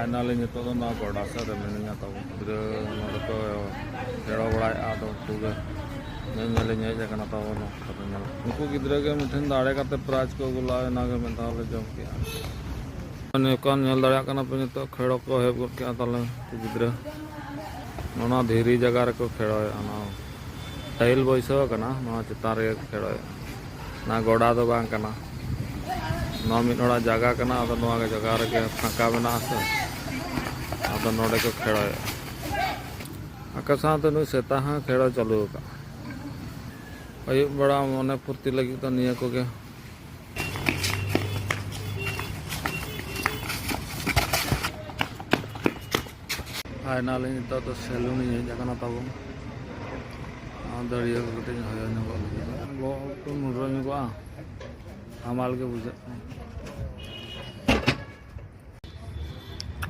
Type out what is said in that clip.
finally नितो तो ना गोड़ा से मिनिया तो गिद्रा नोडे को खेड़ा बड़ा तो टूगे नेले हेज कना तो उनको गिद्रा के मिठन दाड़े काते प्राइज को गुला ना के में ताले जम के ने कान नेल दाड़ा कना पे तो खेड़ो को हेब के ताले गिद्रा नोना धीरी जगह रे को खेड़ो ना टाइल बइसो कना ना चितान रे खेड़ो ना गोड़ा तो बांग कना ना मिनोड़ा जगह कना तो नोआ के जगह रे के फाका बना से अब नोडे को खेड़ो आका साथ नु सेता हां खेड़ो चालू का अयु बड़ा मने फुर्ती लगी तो निया को के फाइनली नितो तो सैलून ही जगना तब दड़िया को कटे होया न लो तो मुरो न को हमाल के बुझे